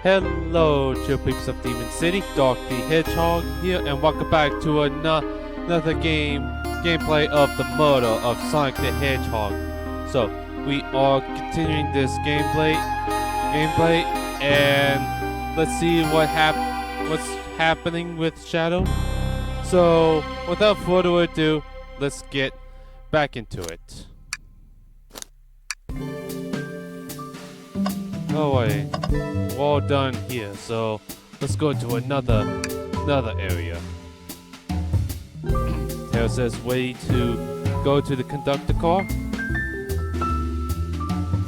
Hello, chill peeps of Demon City. Dog the Hedgehog here, and welcome back to another gameplay of the murder of Sonic the Hedgehog. So we are continuing this gameplay, and let's see what's happening with Shadow. So without further ado, let's get back into it. Oh wait, we're all done here, so let's go to another area. Tail says way to go to the conductor car.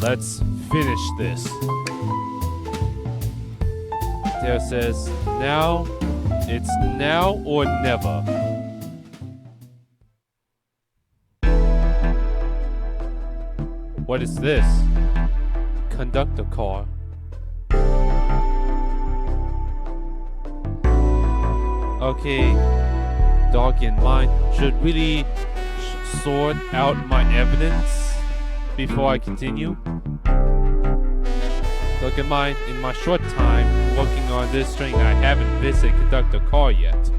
Let's finish this. Tail says now, it's now or never. What is this? Conductor car. Okay, dog in mind should really sort out my evidence before I continue. Dog in mind, in my short time working on this train, I haven't visited conductor car yet.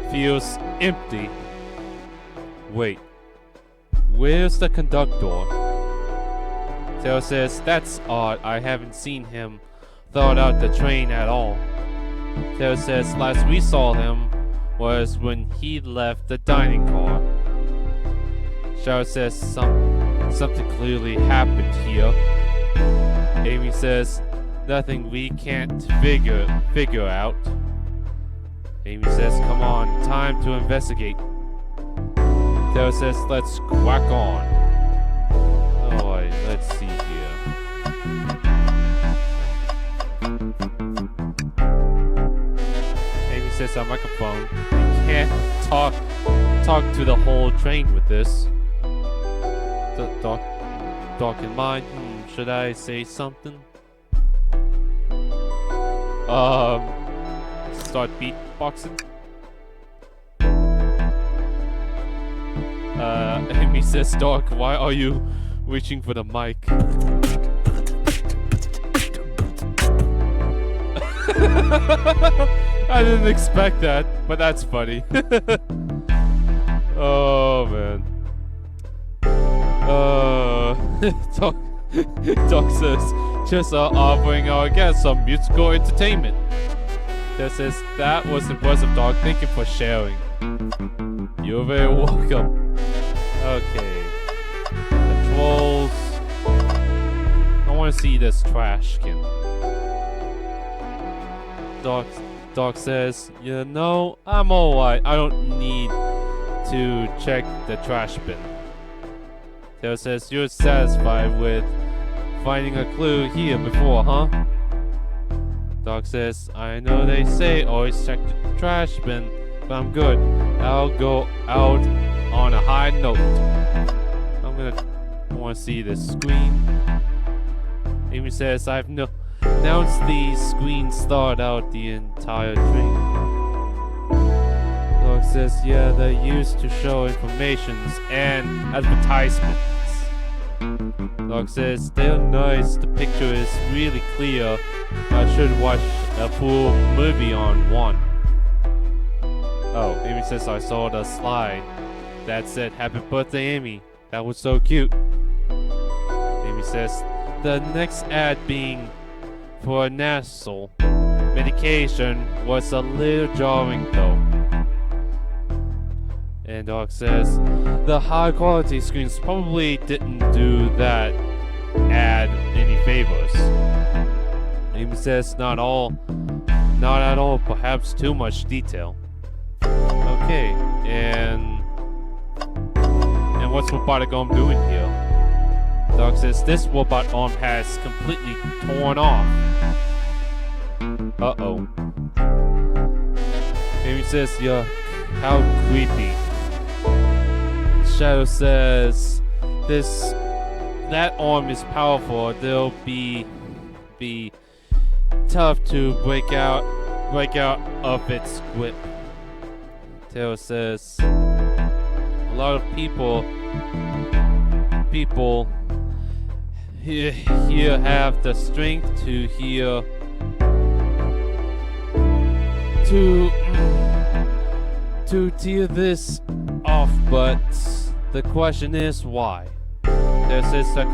Feels empty. Wait, where's the conductor? Tail says, that's odd, I haven't seen him thought out the train at all. Tail says, last we saw him was when he left the dining car. Shadow says, something clearly happened here. Amy says, nothing we can't figure out. Amy says, come on, time to investigate. Tail says, let's crack on. Alright, let's see here. Amy says on microphone, you can't talk to the whole train with this. Dog in mind, should I say something? Start beatboxing? Amy says, Dog, why are you reaching for the mic? I didn't expect that, but that's funny. Oh man. Doc says, just offering our guests some musical entertainment. That says, that was impressive, Dog. Thank you for sharing. You're very welcome. Okay. Controls. I want to see this trash can. Doc says, you know, I'm alright. I don't need to check the trash bin. Tail says, you're satisfied with finding a clue here before, huh? Doc says, I know they say always check the trash bin, but I'm good. I'll go out on a high note. I want to see this screen. Amy says, I've announced these screens start out the entire train. Dog says, yeah, they're used to show informations and advertisements. Dog says, they're nice, the picture is really clear. I should watch a full movie on one. Oh, Amy says, I saw the slide that said, happy birthday, Amy. That was so cute. Amy says, the next ad being for a nasal medication was a little jarring though. And Dog says, the high quality screens probably didn't do that ad any favors. Amy says, not at all, perhaps too much detail. Okay, and what's robotic arm doing here? Dog says, this robot arm has completely torn off. Uh-oh. Amy says, yeah, how creepy. Shadow says, that arm is powerful. They'll be tough to break out of its grip. Tail says, a lot of people Here have the strength to hear to tear this off, but the question is why. There says that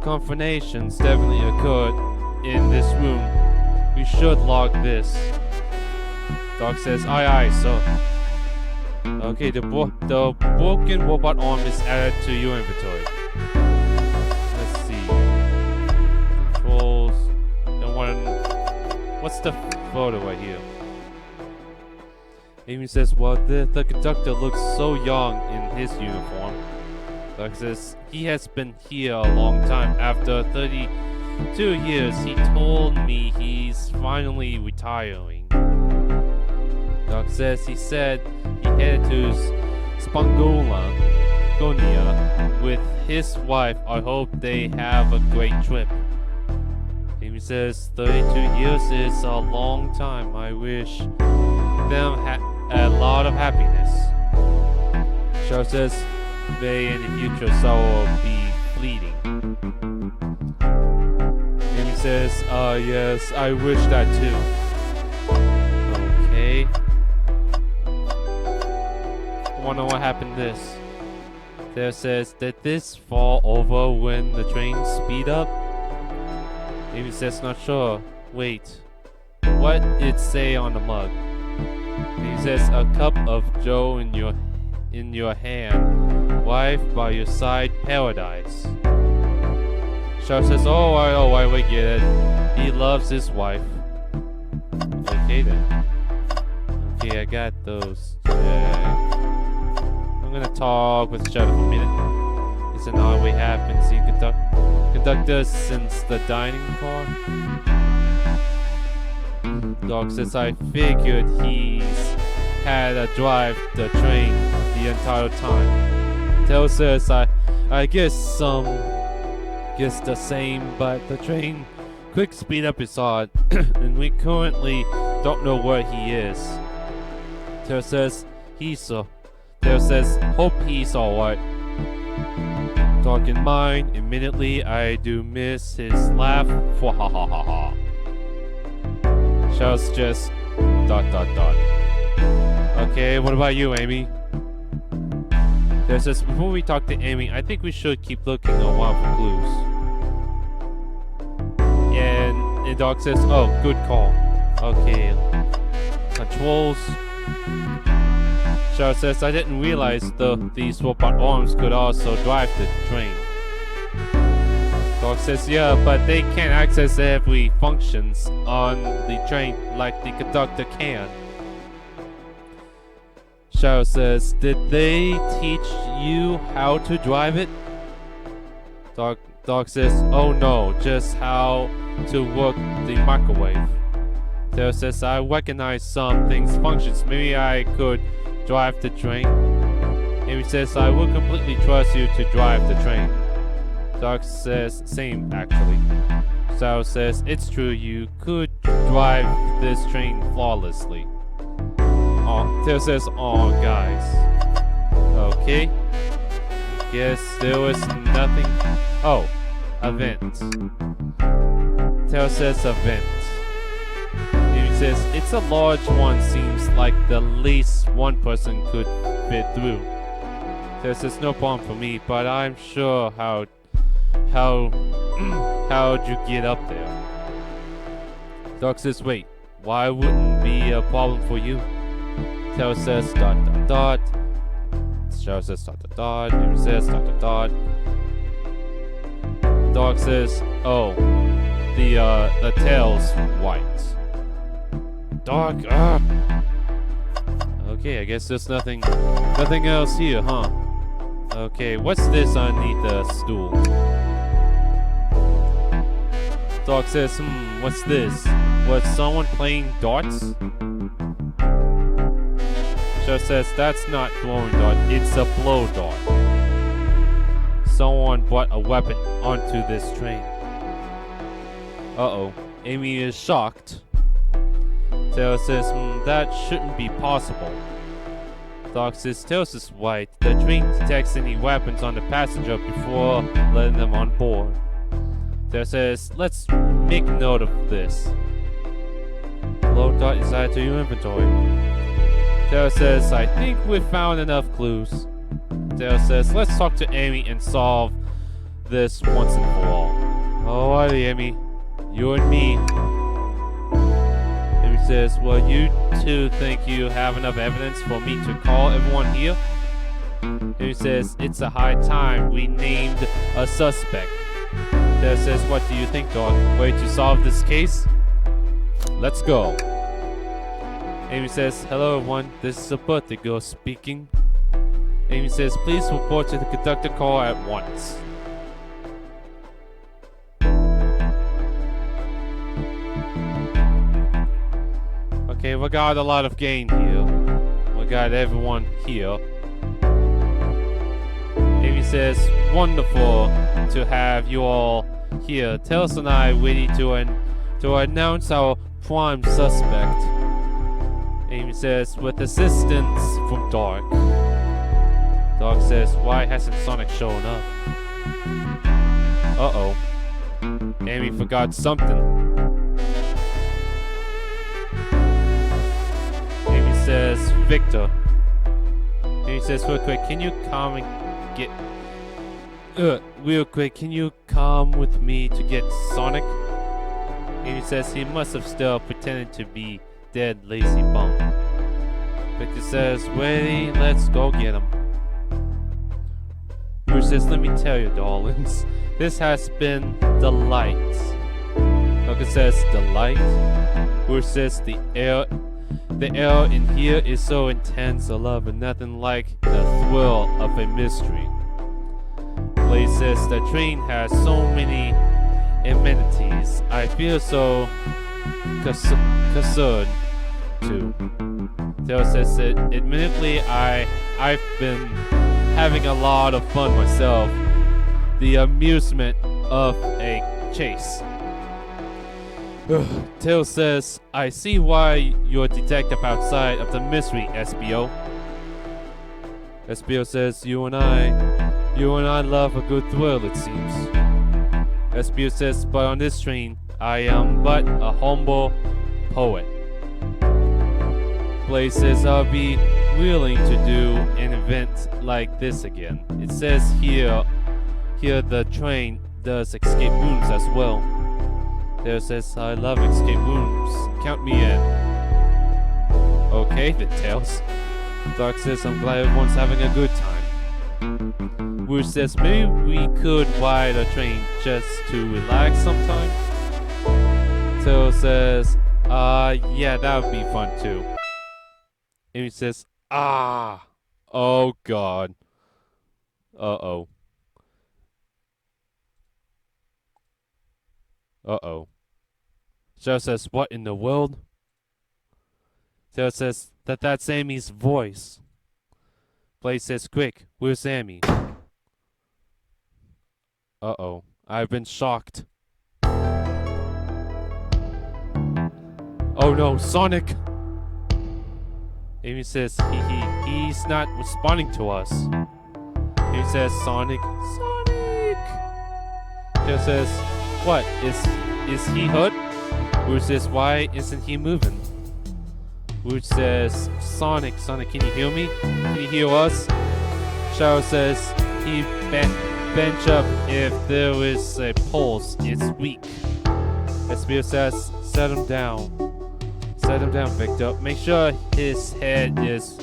confrontations definitely occurred in this room. We should log this. Dog says, aye aye, sir. Okay, the broken robot arm is added to your inventory. Let's see. Controls. And what's the photo right here? Amy says, well, the conductor looks so young in his uniform. Doc says, he has been here a long time. After 32 years, he told me he's finally retiring. Doc says he said he headed to Spangonia with his wife. I hope they have a great trip. Amy says 32 years is a long time. I wish them a lot of happiness. Shaw says may in the future sorrow be fleeting. Amy says, yes, I wish that too. Okay. I wonder what happened this. There says, did this fall over when the train speed up? Amy says, not sure. Wait. What did it say on the mug? Amy says, a cup of joe in your hand. Wife by your side, paradise. Shaw says, oh, we get it. He loves his wife. Okay then. Okay, I got those. I'm gonna talk with Shadow for a minute. It's an odd we have been seeing conductors since the dining car. Dog says, I figured he's had to drive the train the entire time. Tail says, I guess the same, but the train quick speed up is hard, and we currently don't know where he is. Tail says, Tail says, hope he's alright. Dog in mind, immediately I do miss his laugh for ha ha ha ha. Shouts just ... Okay, what about you, Amy? There's this, before we talk to Amy, I think we should keep looking a while for clues. And Doc says, oh, good call. Okay. Controls. Shaw says, I didn't realize these robot arms could also drive the train. Doc says, yeah, but they can't access every functions on the train like the conductor can. Shadow says, did they teach you how to drive it? Doc says, oh no, just how to work the microwave. Tail says, I recognize some things functions. Maybe I could drive the train. Amy says, I will completely trust you to drive the train. Doc says, same actually. Shadow says, it's true, you could drive this train flawlessly. Tail says, oh guys. Okay. Guess there was nothing. Oh, event. Tail says event. Amy says, it's a large one, seems like the least one person could fit through. Tail says, no problem for me, but I'm sure how'd you get up there? Doc says, wait, why wouldn't be a problem for you? Tail says ... Shadow says ... Amy says ... Dog says, oh, the tail's white. Dog, Okay, I guess there's nothing else here, huh? Okay, what's this underneath the stool? Dog says, what's this? Was someone playing darts? Shadow says, that's not throwing dart, it's a blow dart. Someone brought a weapon onto this train. Uh-oh. Amy is shocked. Tail says, that shouldn't be possible. Doc says, Tails is right. The train detects any weapons on the passenger before letting them on board. Tail says, let's make note of this. Load dot is added to your inventory. Tail says, I think we've found enough clues. Tail says, let's talk to Amy and solve this once and for all. Alrighty, Amy. You and me. Amy says, well, you two think you have enough evidence for me to call everyone here? Amy says, it's a high time we named a suspect. Tail says, what do you think, dog? Way to solve this case? Let's go. Amy says, hello everyone, this is a birthday girl speaking. Amy says, please report to the conductor call at once. Okay, we got a lot of gain here. We got everyone here. Amy says, wonderful to have you all here. Tails and I waiting to announce our prime suspect. Amy says, with assistance from Dark. Dark says, why hasn't Sonic shown up? Uh-oh. Amy forgot something. Amy says, Victor. Amy says, real quick, can you come and get... real quick, can you come with me to get Sonic? Amy says, he must have still pretended to be dead lazy bum. Victor says, ready, let's go get him. Bruce says, let me tell you, darlings, this has been delight. Nugget says, delight? Bruce says, the air in here is so intense, I love it, nothing like the thrill of a mystery. Blaze says, the train has so many amenities. I feel so concerned too. Tail says that admittedly I've been having a lot of fun myself. The amusement of a chase. Tail says, I see why you're a detective outside of the mystery, SBO. SBO says, you and I love a good thrill, it seems. SBO says, but on this train, I am but a humble poet. Blaze says, I'll be willing to do an event like this again. It says here the train does escape rooms as well. There says, I love escape rooms. Count me in. Okay, then, Tails. Dark says, I'm glad everyone's having a good time. Rouge says, maybe we could ride a train just to relax sometime. Tails says, yeah, that would be fun too. Amy says, oh god. Uh-oh. Uh-oh. Joe says, what in the world? Joe says, that's Amy's voice. Blaze says, quick, where's Amy? Uh-oh. I've been shocked. Oh no, Sonic! Amy says, he's not responding to us. Amy says, Sonic. Joe says, what, is he hurt? Rouge says, why isn't he moving? Rouge says, Sonic, can you hear me? Can you hear us? Shadow says, he bench up if there is a pulse, it's weak. SBO says, set him down. Set him down, Victor. Make sure his head is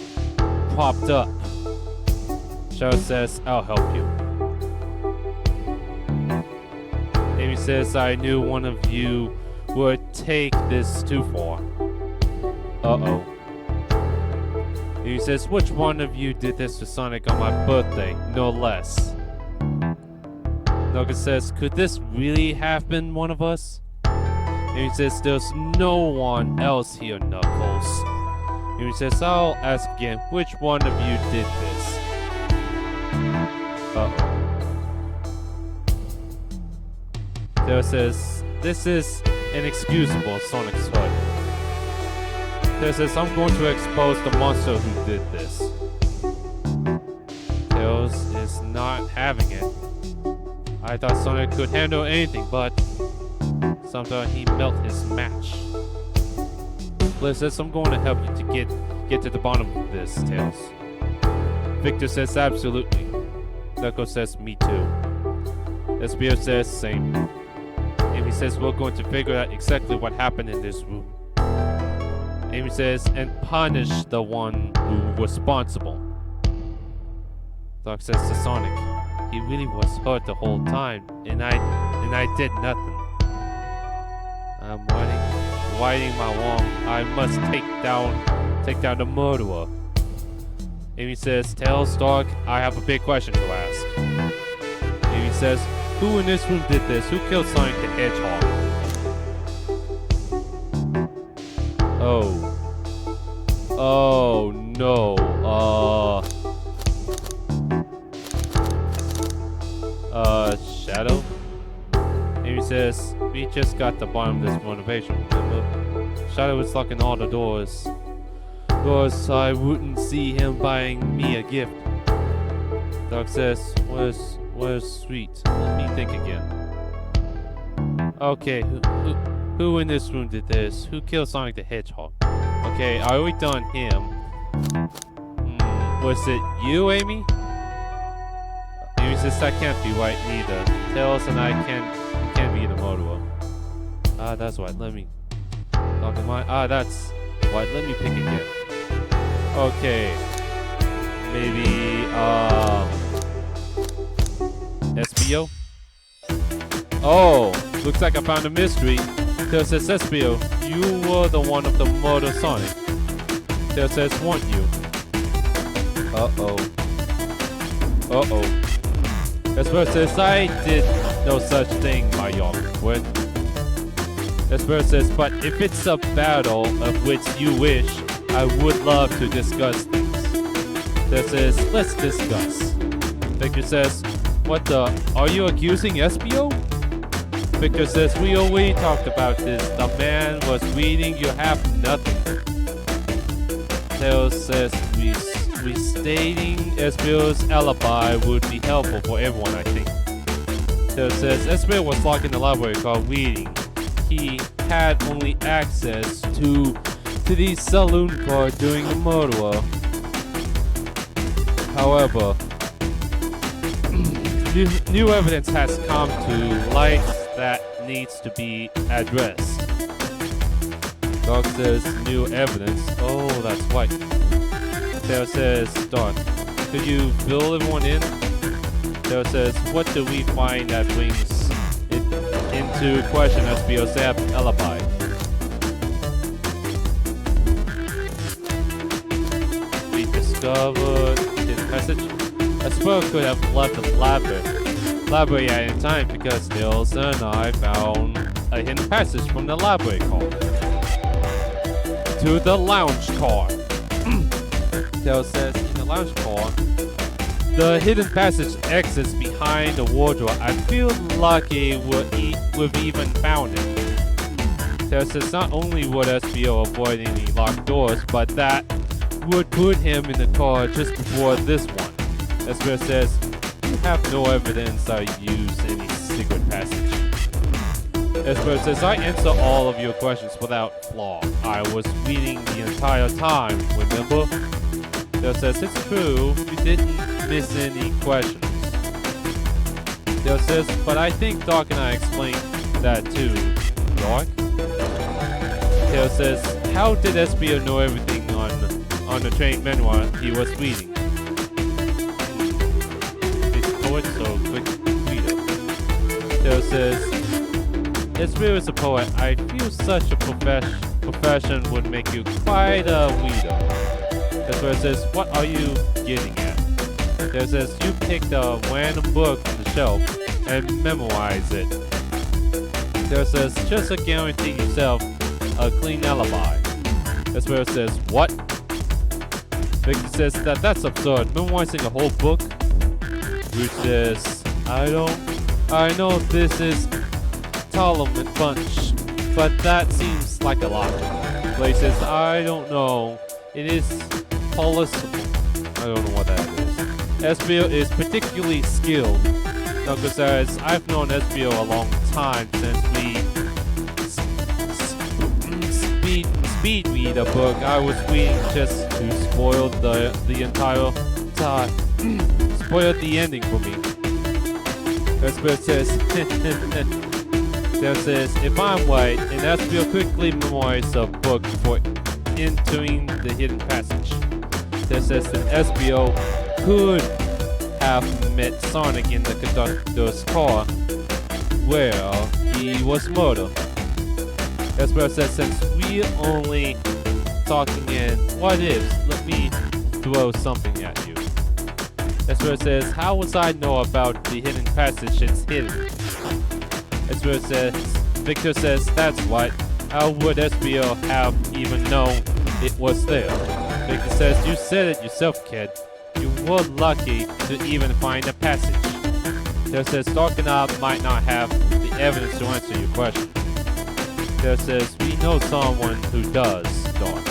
propped up. Shadow says, I'll help you. Amy says, I knew one of you would take this too far. Uh-oh. Amy says, which one of you did this to Sonic on my birthday? No less. Nugget says, could this really have been one of us? Amy says, there's no one else here, Knuckles. Amy says, I'll ask again, which one of you did this? Uh-oh. Tail says, this is inexcusable, Sonic's hurt. Tail says, I'm going to expose the monster who did this. Tails is not having it. I thought Sonic could handle anything, but sometimes he melted his match. Liz says, I'm going to help you to get to the bottom of this, Tails. Victor says, absolutely. Knuckles says, me too. Espio says, same. Amy says, we're going to figure out exactly what happened in this room. Amy says, and punish the one who was responsible. Doc says to Sonic, he really was hurt the whole time, and I did nothing. I'm righting my wrong. I must take down the murderer. Amy says, Tails, Doc, I have a big question to ask. Amy says, who in this room did this? Who killed Sonic the Hedgehog? Oh no. Shadow? Amy says, we just got the bottom of this motivation, remember? Shadow was locking all the doors. So I wouldn't see him buying me a gift. Doc says, where's Sweet? Let me think again. Okay, who in this room did this? Who killed Sonic the Hedgehog? Okay, I already done him. Was it you, Amy? Amy says that can't be right neither. Tails and I can't be the murderer. That's right. Let me talk to my. That's right. Let me pick again. Okay. Maybe Espio. Oh, looks like I found a mystery. Tails says, Espio, you were the one of the murder Sonic. Tails says, weren't you? Uh-oh. Espio says, I did no such thing, my young friend. Espio says, but if it's a battle of which you wish, I would love to discuss things. Tails says, let's discuss. Victor says, what the? Are you accusing Espio? Victor says, we already talked about this. The man was reading you have nothing. Tails says, restating Espio's alibi would be helpful for everyone, I think. Tails says, Espio was locked in the library called reading. He had only access to the saloon car during the murder. However, new evidence has come to light that needs to be addressed. Doc says, new evidence. Oh, that's right. Tails says, Doc, could you fill everyone in? Tails says, what do we find that brings it into question Espio's alibi? We discovered his message. Espio could have left the library at any time because Tails and I found a hidden passage from the library car to the lounge car. Tails says, in the lounge car, the hidden passage exits behind the wardrobe. I feel lucky we've even found it. Tails says, not only would Espio avoid any locked doors, but that would put him in the car just before this one. Espio says, you have no evidence I use any secret passage. Espio says, I answer all of your questions without flaw. I was reading the entire time, remember? Tails says, it's true, you didn't miss any questions. Tails says, but I think Doc and I explained that too. Doc? Tails says, how did Espio know everything on the train manual he was reading? So quick reader. Tails says, Espio is a poet. I feel such a profession would make you quite a reader. Espio says, what are you getting at? Tails says, you pick a random book from the shelf and memorize it. Tails says, just to guarantee yourself a clean alibi. Espio says, what? Victor says that's absurd. Memorizing a whole book? Root says, I know this is Solomon Punch, but that seems like a lot. Blake says, I don't know. It is policeable. I don't know what that is. Espio is particularly skilled. Knuckle says, I've known SBO a long time since we speed read a book. I was reading just to spoil the entire time. Spoiled the ending for me. SBO says, There says, if I'm right, and SBO quickly memorized the book before entering the hidden passage. There says that SBO could have met Sonic in the conductor's car where he was murdered. SBO says, since we're only talking in what ifs, let me throw something at you. SBO says, how would I know about the hidden passage it's hidden? SBO says, Victor says, that's right. How would SBO have even known it was there? Victor says, you said it yourself, kid. You were lucky to even find a passage. There says, Dark and I might not have the evidence to answer your question. There says, we know someone who does, Dark.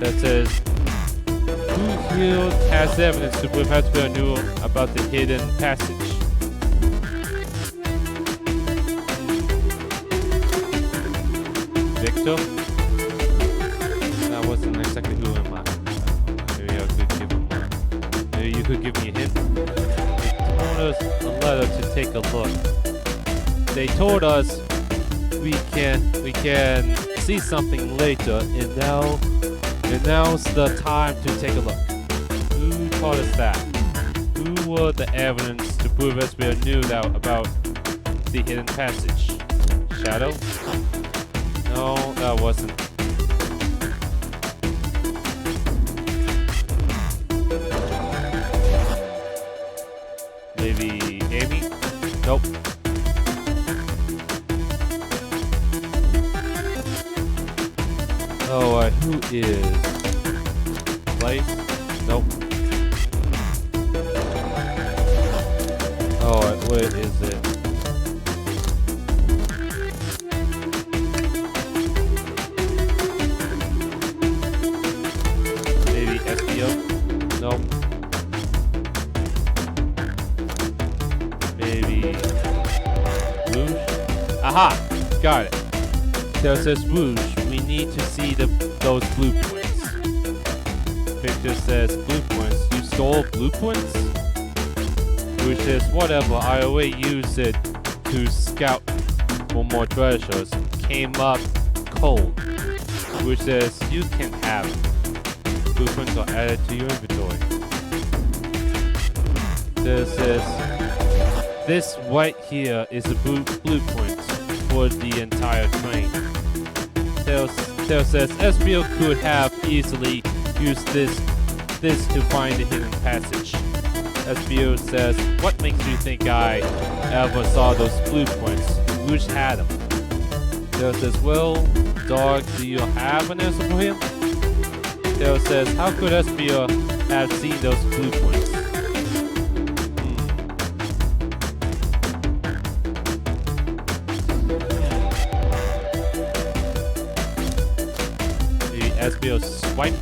There says, who here has evidence to prove SBO knew about the hidden passage? Victor? That wasn't exactly who am I. Maybe I could give him one. Maybe you could give me a hint. They told us a letter to take a look. They told us we can see something later, and now's the time to take a look. Who taught us that? Who were the evidence to prove SBO knew that about the hidden passage? Shadow? No, that wasn't. Maybe Amy? Nope. Alright, who is? Place? Nope. Alright, where is it? Maybe SBO? Nope. Maybe Rouge? Aha! Got it. There says Rouge. We need to see those blueprints. Victor says, blueprints? You stole blueprints? Rouge says, whatever, I already used it to scout for more treasures. Came up cold. Rouge says, you can have it. Blueprints are added to your inventory. There says, this right here is a blueprint for the entire train. Theo says SBO could have easily used this to find the hidden passage. SBO says, what makes you think I ever saw those blueprints? Rouge had them. Theo says, well, Dog, do you have an answer for him? Theo says, how could SBO have seen those blueprints? SBO swipe.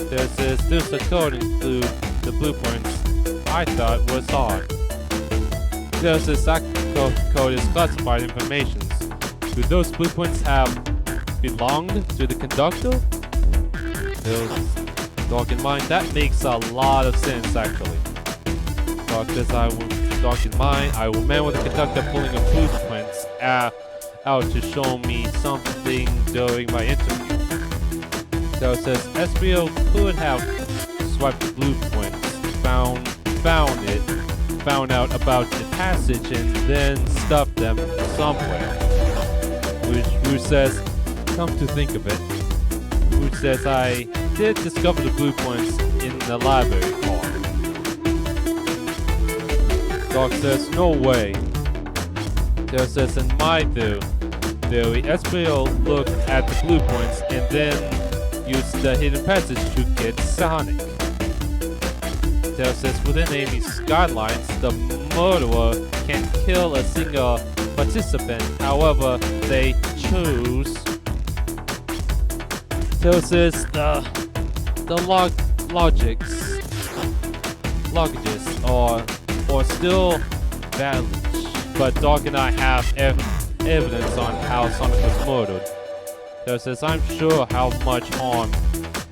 There says this code include the blueprints I thought was hard. There says that code is classified information. Could those blueprints have belonged to the conductor? Dark in mind, that makes a lot of sense actually. Dark says Dark in mind, I remember the conductor pulling a blueprints out to show me something during my interview. So it says SBO could have swiped the blueprints, found out about the passage, and then stuffed them somewhere. Rouge says, come to think of it. Rouge says, I did discover the blueprints in the library car. Dark says, no way. There says, in my theory, SBO looked at the blueprints and then used the hidden passage to get Sonic. There says within Amy's guidelines, the murderer can kill a single participant, however they choose. There says the logics are still but Dog and I have evidence on how Sonic was murdered. Theo says, I'm sure how much harm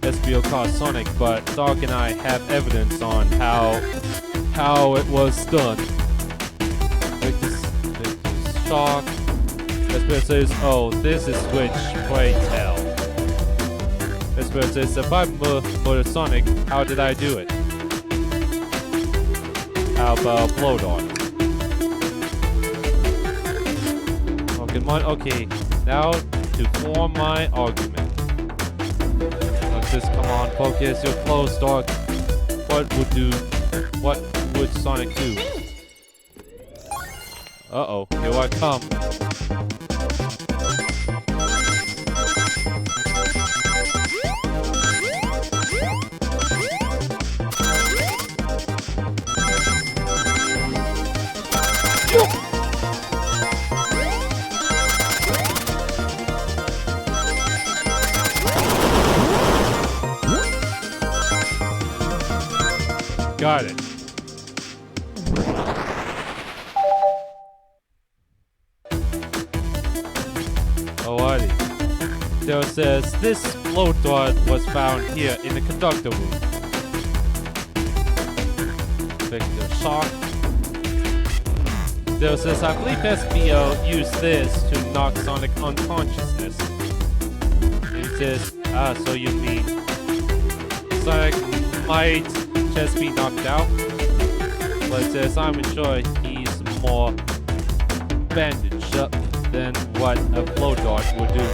SBO caused Sonic, but Dog and I have evidence on how it was done. Victor's shocked. SBO says, oh, this is which, pray tell. SBO says, if I murdered Sonic, how did I do it? How about Blow Dart? Okay, now to form my argument. Let's just come on, focus your close, Dog. What would Sonic do? Uh-oh, here I come. Got it. Alrighty. Theo says, this float dart was found here in the conductor room. Victor shocked. Theo says, I believe SBO used this to knock Sonic unconsciousness. And he says, so you mean Sonic might just be knocked out? But it says, I'm sure he's more bandaged up than what a blow dart would do.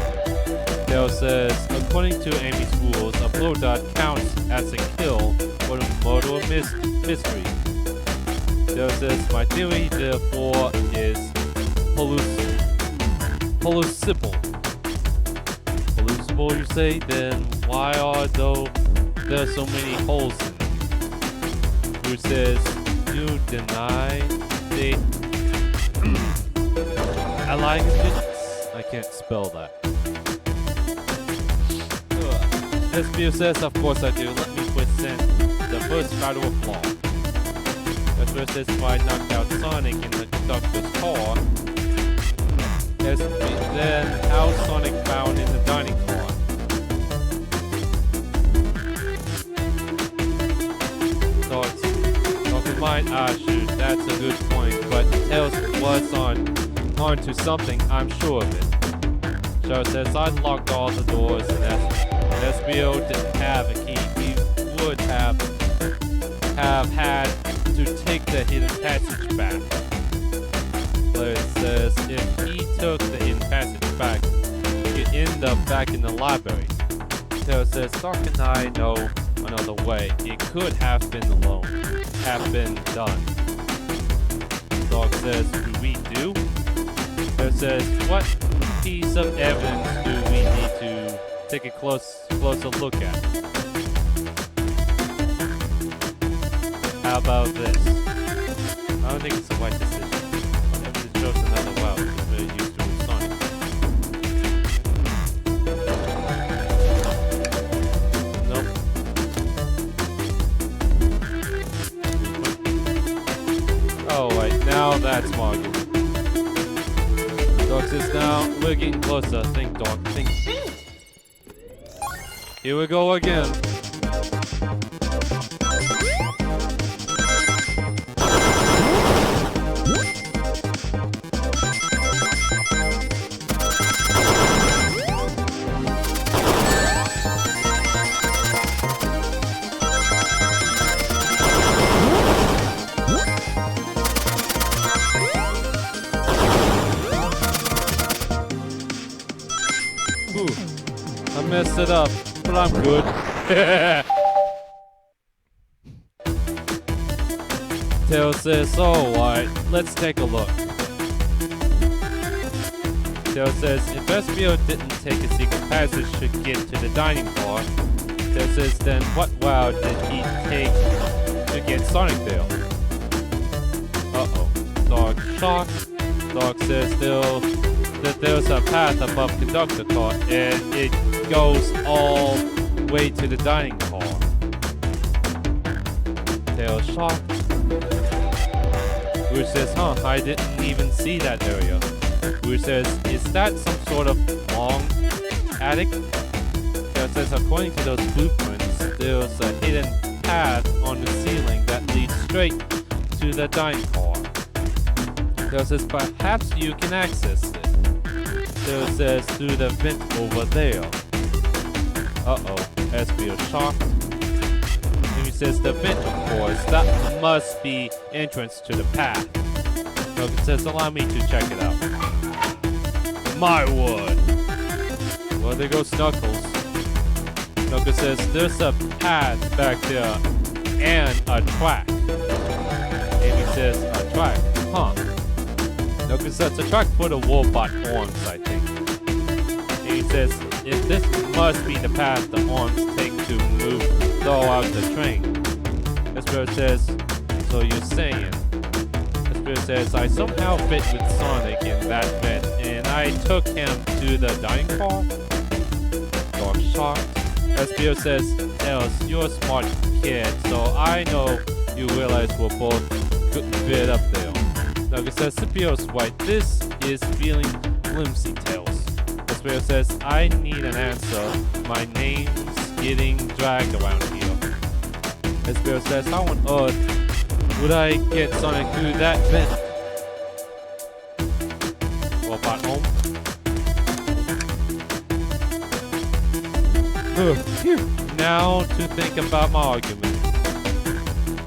Theo says, according to Amy's rules, a blow dart counts as a kill for a murder or mystery. Theo says, my theory therefore is hallucinable. Hallucinable, you say? Then why are there so many holes in it? Who says, you deny the alliance? I can't spell that. SBO says, of course I do. Let me present the first battle of law. SBO says, if I knocked out Sonic in the conductor's car, then how Sonic found in the dining car? Shoot, that's a good point, but Tails was onto something, I'm sure of it. Joe says, I locked all the doors, and SBO didn't have a key. He would have had to take the hidden passage back. But it says, if he took the hidden passage back, he'd end up back in the library. Tails says, Doc and I know another way. It could have been done. Dog says, do we do? There says, what piece of evidence do we need to take a closer look at? How about this? I don't think it's the right decision. Evidence shows another route that we're used to with Sonic. Oh wait, now that's Margaret. Dog says, now we're getting closer. Think, Dog, think. Here we go again. I messed it up, but I'm good. Tails says, alright, let's take a look. Tails says, if SBO didn't take a secret passage to get to the dining car, Tails says, then what route did he take to get Sonic there? Uh-oh. Dog shocked. Dog says, that there's a path above conductor car, and it goes all the way to the dining car. Tails shocked. Which says, huh, I didn't even see that area. Which says, is that some sort of long attic? That says, according to those blueprints, there's a hidden path on the ceiling that leads straight to the dining car. There says, perhaps you can access it. There says, through the vent over there. Uh-oh, SB is shocked. And he says, the vent, of course, that must be entrance to the path. Logan says, allow me to check it out. My word. Well, there goes Knuckles. Knuckles says, there's a path back there and a track. And he says, a track? Huh. Knuckles says, a track for the robot arms, I think. And he says, if this must be the path the arms take to move throughout the train. Espero says, so you're saying. Espero says, I somehow fit with Sonic in that vent, and I took him to the dining car? Dog shocked. Espero says, Tails, you're a smart kid, so I know you realize we're both couldn't fit up there. Nugget says, Scipio's right, this is feeling flimsy, Tails. Espero says, I need an answer. My name's getting dragged around here. Espero says, how on earth would I get Sonic through that vent? Robot home? Now to think about my argument.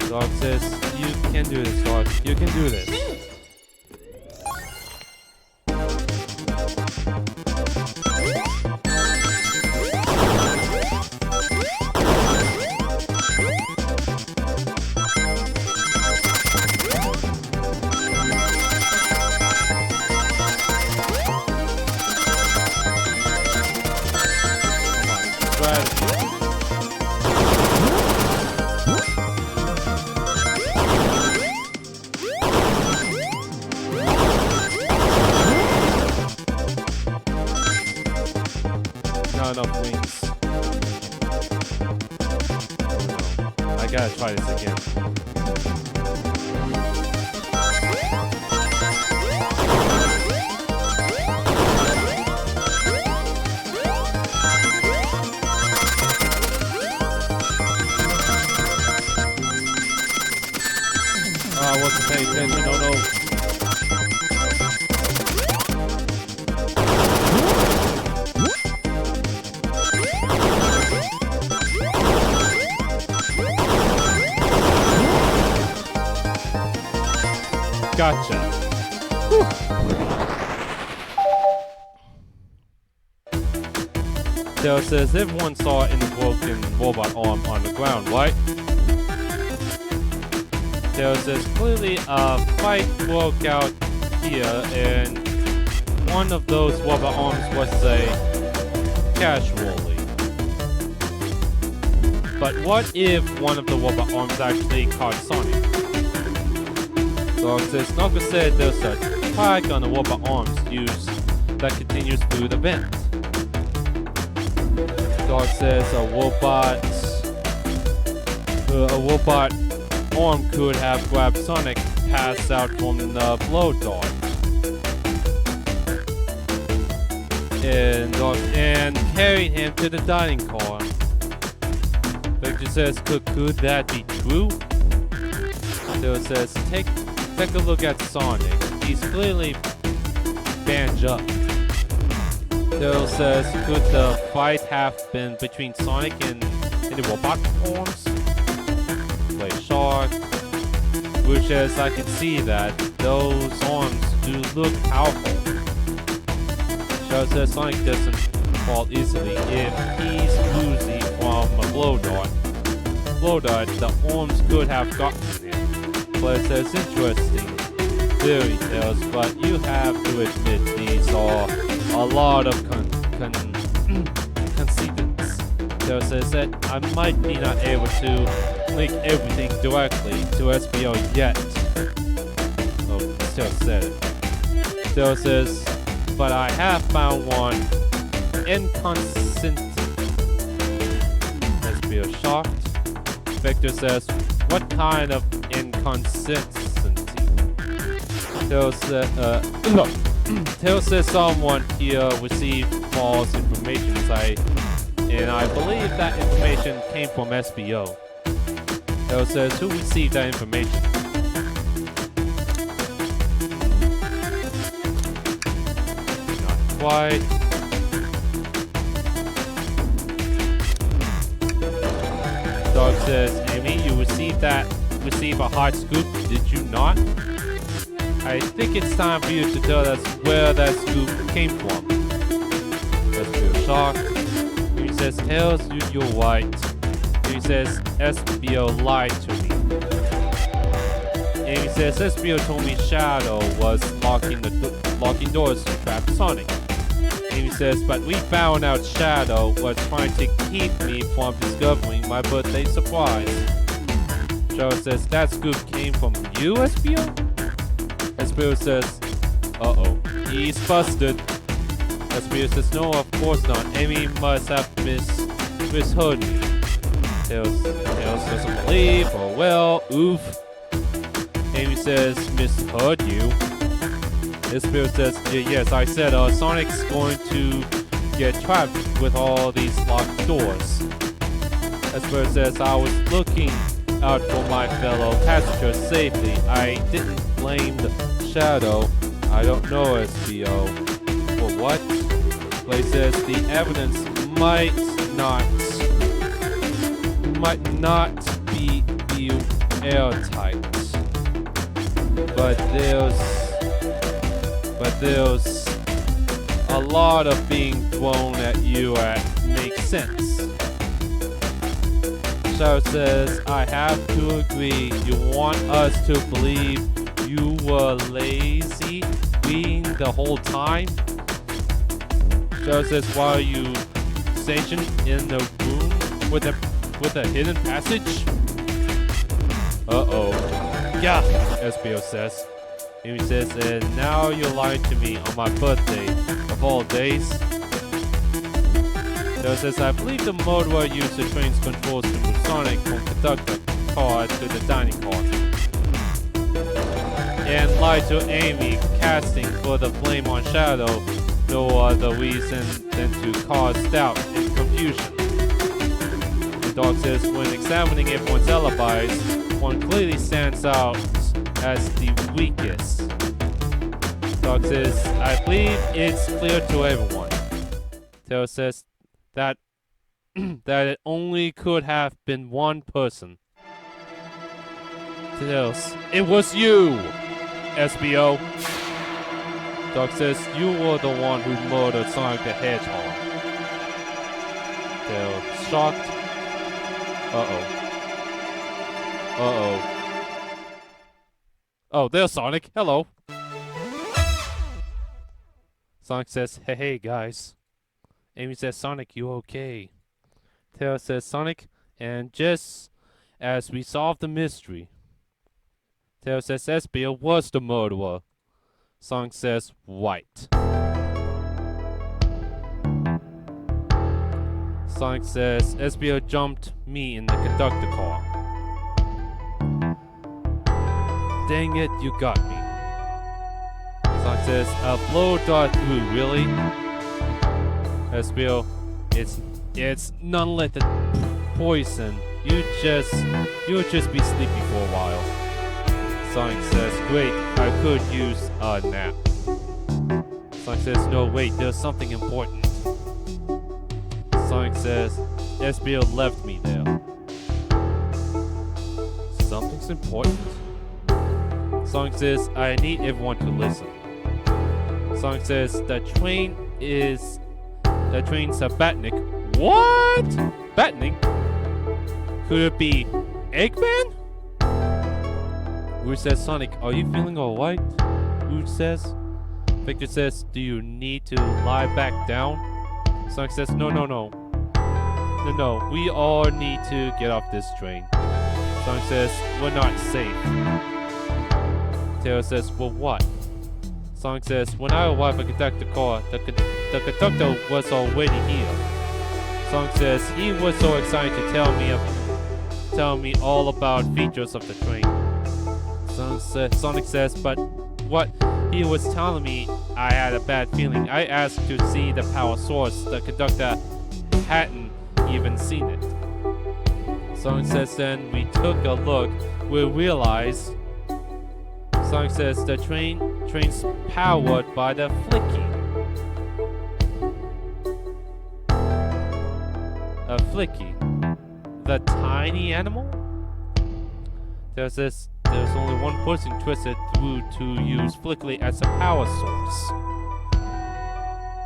Dog says, you can do this, Dog. You can do this. Not enough wings. I gotta try this again. I wasn't paying attention, oh no. Gotcha. Whew. Tail says everyone saw in the broken robot arm on the ground, right? Tail says clearly a fight broke out here and one of those robot arms was a casualty. But what if one of the robot arms actually caught Sonic? Dog says, Knuckles said there's a track on the robot arms used that continues through the vent. Dog says a robot arm could have grabbed Sonic, passed out from the blow dart, and carried him to the dining car. Victor says, could that be true? Dog says, take a look at Sonic. He's clearly bandaged up. Daryl says, could the fight have been between Sonic and the robot forms? Play Shark. Which is, I can see that those arms do look powerful. Shadow says Sonic doesn't fall easily if he's woozy from a blow dart. The arms could have gotten him. But it says interesting theory tales, but you have to admit these are a lot of concedents. There says that I might be not able to link everything directly to SBO yet. Oh, still said it. Still says, but I have found one inconsistent. SBO shocked. Victor says, what kind of inconsistency? Tail says someone here received false information, and I believe that information came from SBO. Tail says, who received that information? Not quite. Dog says, Amy, you received a hot scoop, did you not? I think it's time for you to tell us where that scoop came from. SBO shocked. He says, Tails, you're right. He says, SBO lied to me. Amy says, SBO told me Shadow was locking doors to trap Sonic. Amy says, but we found out Shadow was trying to keep me from discovering my birthday surprise. Shadow says, that scoop came from you, SBO? SBO says, uh-oh, he's busted. SBO says, no, of course not. Amy must have misheard me. Tails doesn't believe, oh well, oof. Amy says, misheard you. SBO says, yes, I said Sonic's going to get trapped with all these locked doors. SBO says, I was looking out for my fellow passengers' safety. I didn't blame the Shadow. I don't know, SBO. For what? Play says, the evidence might not be airtight. But there's a lot of being thrown at you that makes sense. Shadow says, I have to agree. You want us to believe you were lazy reading the whole time? Shadow says, why are you stationed in the room with a hidden passage? Uh-oh. Yeah, SBO says. Amy says, and now you're lying to me on my birthday of all days. Shadow says, I believe the murderer used the train's controls to move Sonic from conductor car to the dining car. And lied to Amy, casting for the blame on Shadow, no other reason than to cause doubt and confusion. The dog says, when examining everyone's alibis, one clearly stands out as the weakest. Dog says, I believe it's clear to everyone. Tail says that that it only could have been one person. Tails, it was you, SBO. Dog says, you were the one who murdered Sonic the Hedgehog. Tails, shocked. Uh-oh. Oh, there's Sonic. Hello. Sonic says, hey, guys. Amy says, Sonic, you okay? Tails says, Sonic, and just as we solve the mystery. Tails says, SBO was the murderer. Sonic says, right. Sonic says, SBO jumped me in the conductor car. Dang it, you got me. Sonic says, a blow dart through, really? SBO, it's non-lethal poison. You'll just be sleepy for a while. Sonic says, great, I could use a nap. Sonic says, no, wait, there's something important. Sonic says, SBO left me there. Something's important? Sonic says, I need everyone to listen. Sonic says, the train's a Batnik. What? Batnik? Could it be Eggman? Rouge says, Sonic, are you feeling alright? Rouge says. Victor says, do you need to lie back down? Sonic says, no, we all need to get off this train. Sonic says, we're not safe. Tails says, well, what? Sonic says, when I arrived at the conductor car, the conductor was already here. Sonic says, he was so excited to tell me all about features of the train. Sonic says, but what he was telling me, I had a bad feeling. I asked to see the power source. The conductor hadn't even seen it. Sonic says then we took a look. We realized, Sonic says, the train's powered by the Flicky. A Flicky. The tiny animal? There's only one person twisted through to use Flicky as a power source.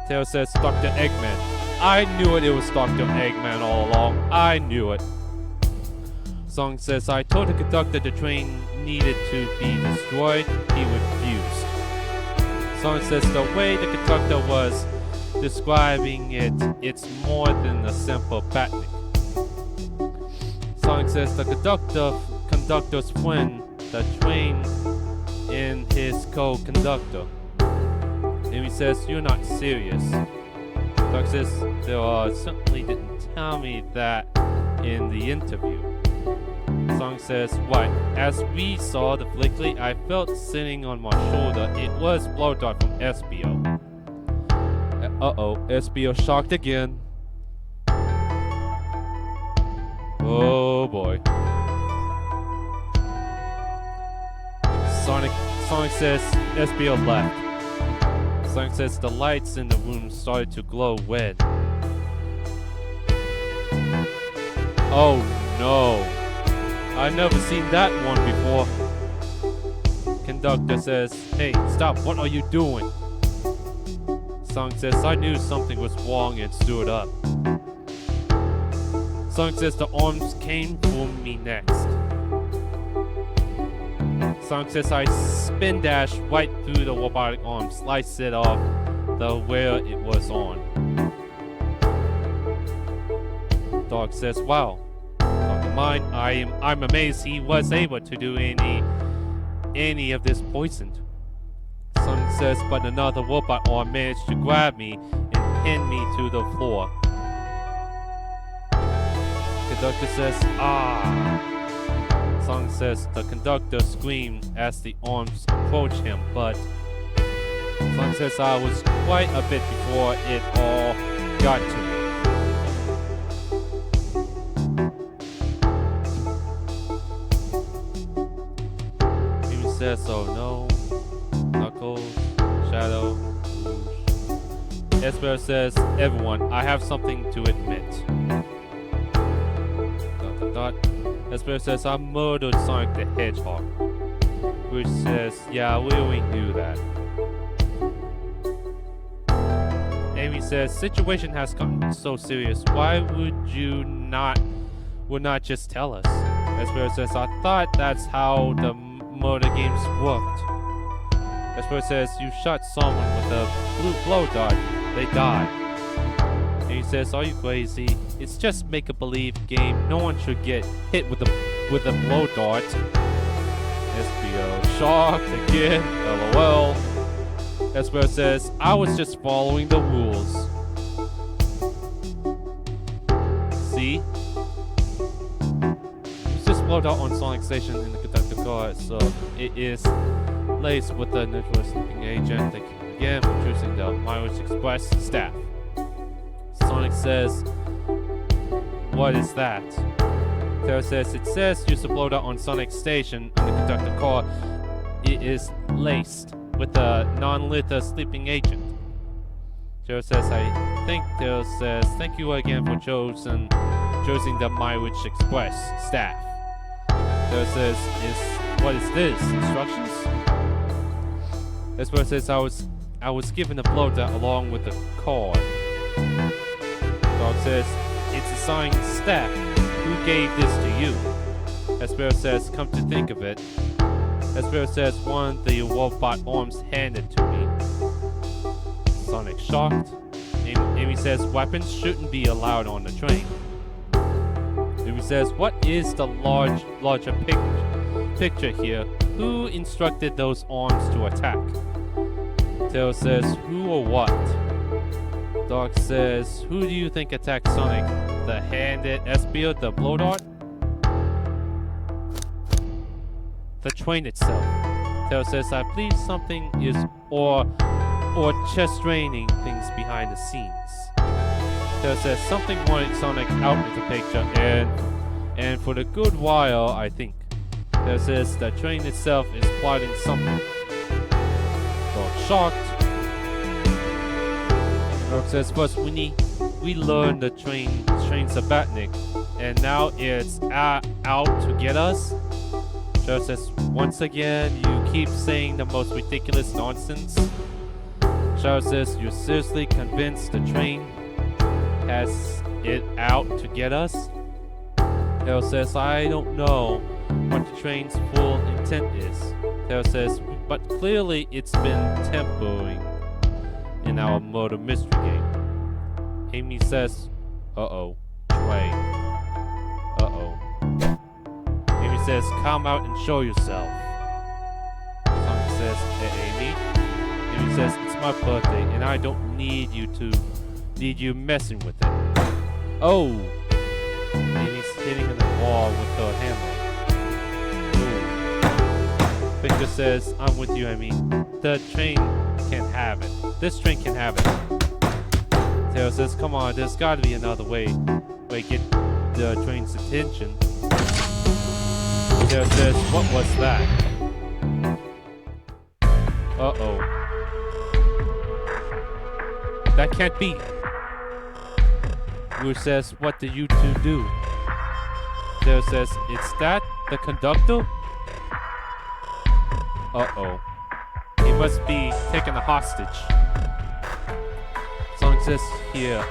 Tail says Dr. Eggman. I knew it was Dr. Eggman all along. I knew it. Song says, I told the conductor the train needed to be destroyed. He refused. Song says the way the conductor was describing it, it's more than a simple batting. Song says the conductor's friend, the train, and his co-conductor. Amy says, you're not serious. Doc says, they certainly didn't tell me that in the interview. Song says, right, as we saw the Flicky, I felt sitting on my shoulder. It was Blow Dart from SBO. Uh-oh, SBO shocked again. Oh boy. Sonic says SBO left. Sonic says the lights in the room started to glow red. Oh no. I've never seen that one before. Conductor says, hey, stop, what are you doing? Sonic says, I knew something was wrong and stood up. Sonic says the arms came for me next. Sonic says I spin dash right through the robotic arm, slice it off the where it was on. Dog says, wow. Mine, I'm amazed he was able to do any of this poisoned. Sonic says, but another robot arm managed to grab me and pin me to the floor. Conductor says, ah. Sonic says the conductor screamed as the arms approached him, but Sonic says I was quite a bit before it all got to me. He says, oh no. Knuckles, Shadow, Rouge. Esper says, everyone, I have something to admit. Esper says, I murdered Sonic the Hedgehog. Which says, yeah, we already knew that. Amy says, situation has gotten so serious. Why would you not just tell us? Esper says, I thought that's how the murder games worked. Esper says, you shot someone with a blue blow dart. They died. And he says, are you crazy? It's just make-a-believe game. No one should get hit with a blow dart. SBO shocked again. LOL. Esper says, I was just following the rules. See? It's just blow dart on Sonic Station in the conductor car, so it is laced with the natural sleeping agent. Thank you again for choosing the Mileage Express staff. Sonic says, what is that? Terra says, it says use the blow dart on Sonic Station in the conductor car. It is laced with a non-lethal sleeping agent. Terra says, Terra says, thank you again for choosing the Mileage Express staff. Terra says, what is this? Instructions? Esper says, I was given a blow dart along with the card. Dog says, it's assigned staff. Who gave this to you? Esper says, come to think of it. Esper says, one of the robot arms handed to me. Sonic shocked. Amy says, weapons shouldn't be allowed on the train. Amy says, what is the larger picture here? Who instructed those arms to attack? Tail says, who or what? Dog says, who do you think attacked Sonic? The handed SBO, the blow dart? The train itself. Tail says, I believe something is or chest draining things behind the scenes. Tail says something wanted Sonic out of the picture, and for the good while, I think. Tail says the train itself is plotting something. Dog shocked. Dog says first we learned the train's a Batnik, and now it's out to get us. Joe says, once again, you keep saying the most ridiculous nonsense. Shadow says, you're seriously convinced the train has it out to get us? Tail says, I don't know what the train's full intent is. Tail says, but clearly it's been tampering in our murder mystery game. Amy says, uh-oh, train. Uh-oh. Amy says, come out and show yourself. Sonic says, hey, Amy. Amy says, it's my birthday and I don't need you messing with it. Oh! Amy's hitting the wall with her hammer. Ooh. Victor says, I'm with you, Amy. The train can't have it. This train can have it. Tail says, come on, there's gotta be another way. Get the train's attention. Tail says, what was that? Uh-oh. That can't be. Wu says, what did you two do? Tail says, it's that the conductor? Uh-oh. He must be taking a hostage. Sonic says, here,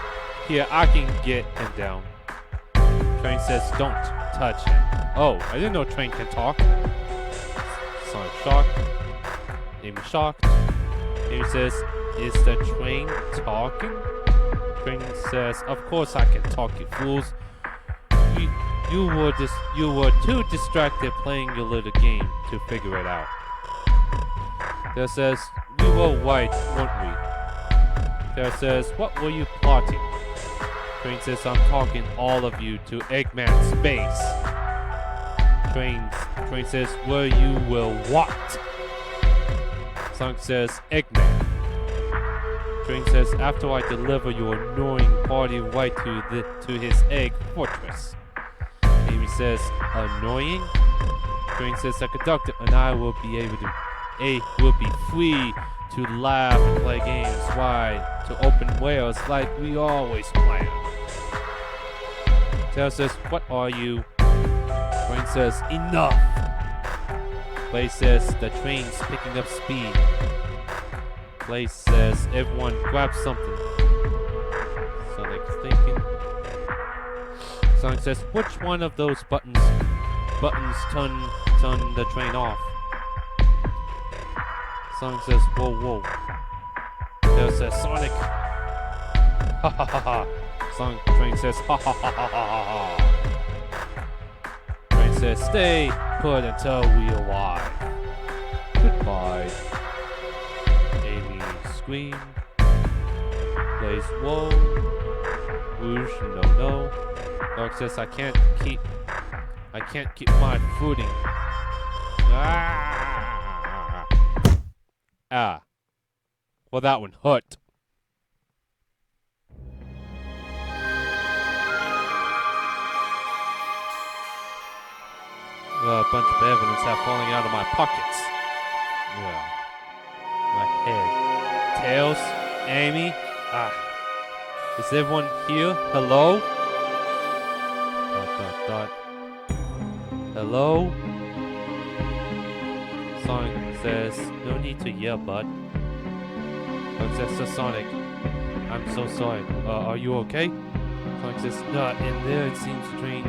I can get him down. Train says, don't touch him. Oh, I didn't know Train can talk. Sonic shocked. Amy shocked. Amy says, is the train talking? Train says, of course I can talk, you fools. You were too distracted playing your little game to figure it out. Tail says, we were right, weren't we? Tail says, what were you plotting? Train says, I'm talking all of you to Eggman space. Train says, where you will what? Sonic says, Eggman. Train says, after I deliver your annoying party right to his egg fortress. Amy says, annoying? Train says, the conductor and I will be free to laugh and play games wide to open whales like we always plan. Tail says, what are you? Train says, enough! Blaze says, the train's picking up speed. Blaze says, everyone grab something. Sonic's thinking. Sonic says, which one of those buttons turn the train off? Sonic says, whoa. Tail says, Sonic. Ha ha ha ha. Sonic Train says, ha ha ha ha ha ha. Train says, stay put until we arrive. Goodbye. Amy screamed. Blaze, whoa. Rouge, no. Dog says, I can't keep my footing. Ah. Well, that one hurt. A bunch of evidence have falling out of my pockets. Yeah. My head. Tails? Amy? Is everyone here? Hello? ... Hello? Sonic says, no need to yell, bud. Sonic says to Sonic, I'm so sorry. Are you okay? Sonic says, no, in there it seems the train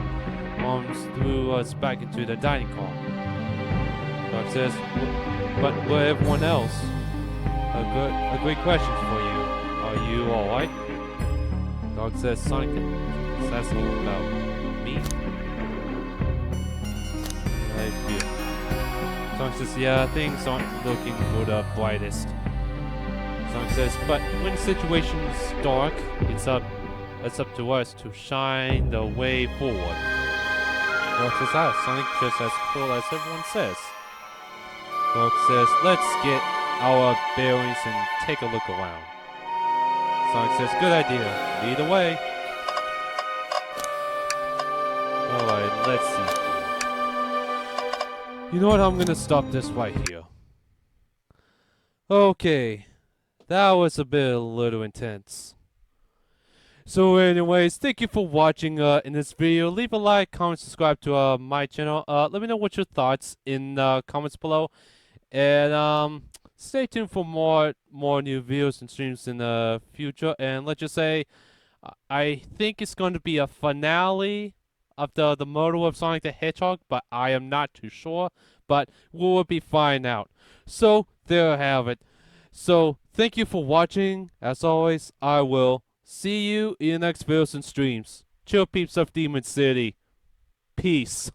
arms threw us back into the dining car. Sonic says, but where everyone else? A great question for you. Are you alright? Dog says, Sonic is asking about me. Sonic says, yeah, things aren't looking for the brightest. Sonic says, but when the situation's dark, it's up to us to shine the way forward. Dog says, Sonic just as cool as everyone says. Doc says, let's get our bearings and take a look around. Sonic says, good idea. Lead the way. Alright, let's see. You know what? I'm gonna stop this right here. Okay. That was a little intense. So anyways, thank you for watching in this video. Leave a like, comment, subscribe to my channel. Let me know what your thoughts in comments below. And stay tuned for more new videos and streams in the future. And let's just say I think it's going to be a finale of the murder of Sonic the Hedgehog, but I am not too sure. But we will be finding out. So there I have it. So thank you for watching. As always, I will see you in the next videos and streams. Chill peeps of Demon City. Peace.